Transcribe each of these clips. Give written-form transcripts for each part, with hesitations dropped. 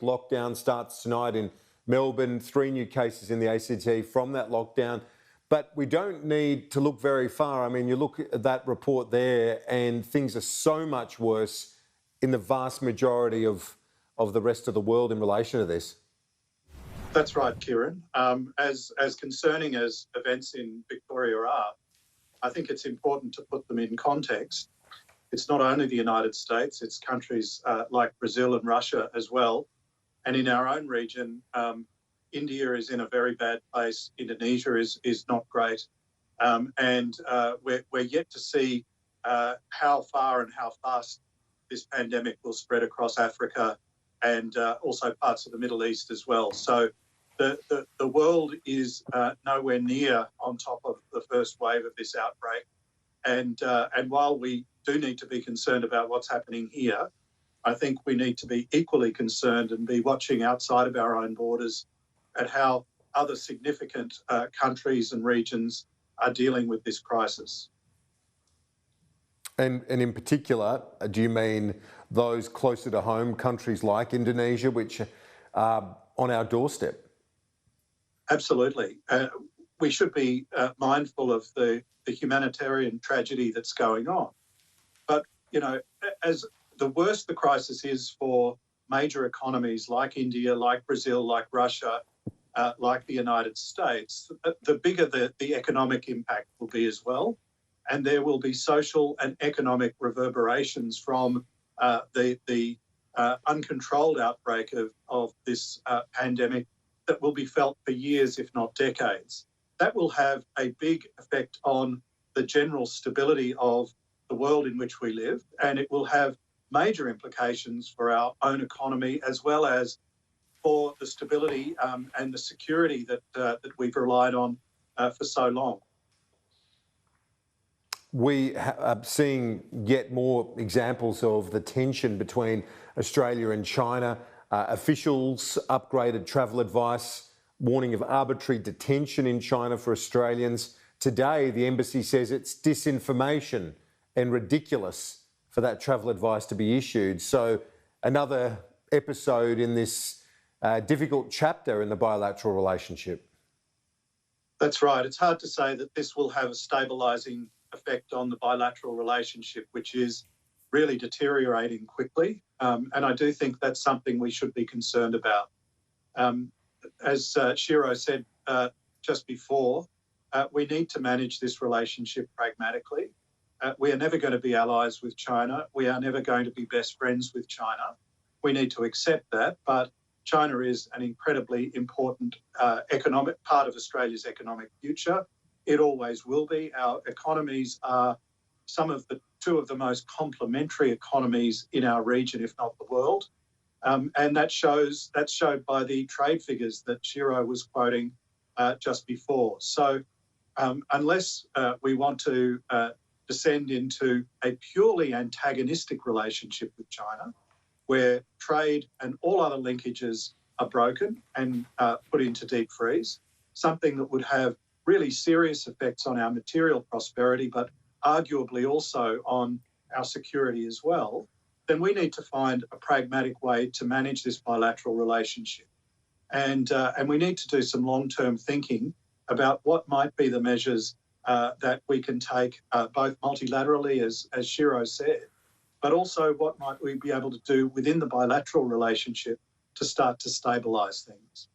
Lockdown starts tonight in Melbourne, 3 new cases in the ACT from that lockdown. But we don't need to look very far. I mean, you look at that report there and things are so much worse in the vast majority of the rest of the world in relation to this. That's right, Kieran. As concerning as events in Victoria are, I think it's important to put them in context. It's not only the United States, it's countries like Brazil and Russia as well. And in our own region, India is in a very bad place. Indonesia is not great. And we're yet to see how far and how fast this pandemic will spread across Africa and also parts of the Middle East as well. So the world is nowhere near on top of the first wave of this outbreak. And while we do need to be concerned about what's happening here, I think we need to be equally concerned and be watching outside of our own borders at how other significant countries and regions are dealing with this crisis. And in particular, do you mean those closer to home, countries like Indonesia, which are on our doorstep? Absolutely. We should be mindful of the humanitarian tragedy that's going on. But, you know, as the worse the crisis is for major economies like India, like Brazil, like Russia, like the United States, the bigger the economic impact will be as well. And there will be social and economic reverberations from the uncontrolled outbreak of this pandemic that will be felt for years, if not decades. That will have a big effect on the general stability of the world in which we live, and it will have major implications for our own economy as well as for the stability and the security that we've relied on for so long. We are seeing yet more examples of the tension between Australia and China. Officials upgraded travel advice, warning of arbitrary detention in China for Australians. Today, the embassy says it's disinformation and ridiculous for that travel advice to be issued. So another episode in this difficult chapter in the bilateral relationship. That's right. It's hard to say that this will have a stabilising effect on the bilateral relationship, which is really deteriorating quickly. And I do think that's something we should be concerned about. As Shiro said just before, we need to manage this relationship pragmatically. We are never going to be allies with China. We are never going to be best friends with China. We need to accept that. But China is an incredibly important economic part of Australia's economic future. It always will be. Our economies are two of the most complementary economies in our region, if not the world. And that's showed by the trade figures that Shiro was quoting just before. So unless we want to descend into a purely antagonistic relationship with China, where trade and all other linkages are broken and put into deep freeze, something that would have really serious effects on our material prosperity, but arguably also on our security as well, then we need to find a pragmatic way to manage this bilateral relationship. And we need to do some long-term thinking about what might be the measures that we can take both multilaterally, as Shiro said, but also what might we be able to do within the bilateral relationship to start to stabilise things.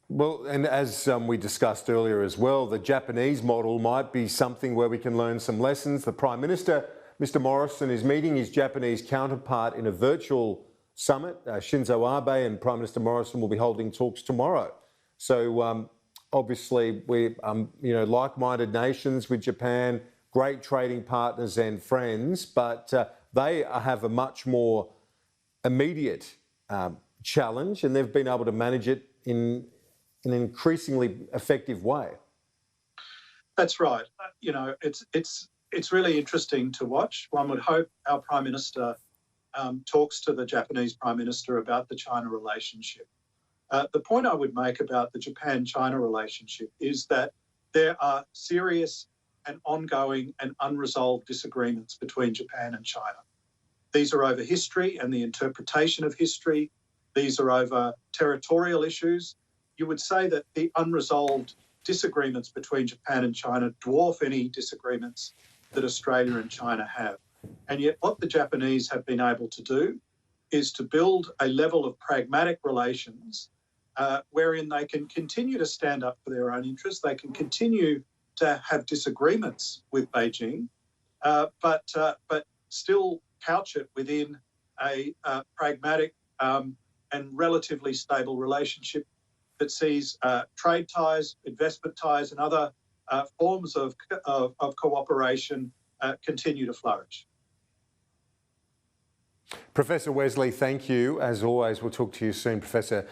Well, and as we discussed earlier as well, the Japanese model might be something where we can learn some lessons. The Prime Minister, Mr Morrison, is meeting his Japanese counterpart in a virtual summit. Shinzo Abe and Prime Minister Morrison will be holding talks tomorrow. So obviously we're like-minded nations with Japan, great trading partners and friends, but they have a much more immediate challenge, and they've been able to manage it in an increasingly effective way. That's right. It's really interesting to watch. One would hope our Prime Minister talks to the Japanese Prime Minister about the China relationship. The point I would make about the Japan-China relationship is that there are serious and ongoing and unresolved disagreements between Japan and China. These are over history and the interpretation of history. These are over territorial issues. You would say that the unresolved disagreements between Japan and China dwarf any disagreements that Australia and China have. And yet what the Japanese have been able to do is to build a level of pragmatic relations wherein they can continue to stand up for their own interests. They can continue to have disagreements with Beijing, but still couch it within a pragmatic and relatively stable relationship that sees trade ties, investment ties, and other forms of cooperation continue to flourish. Professor Wesley, thank you. As always, we'll talk to you soon, Professor.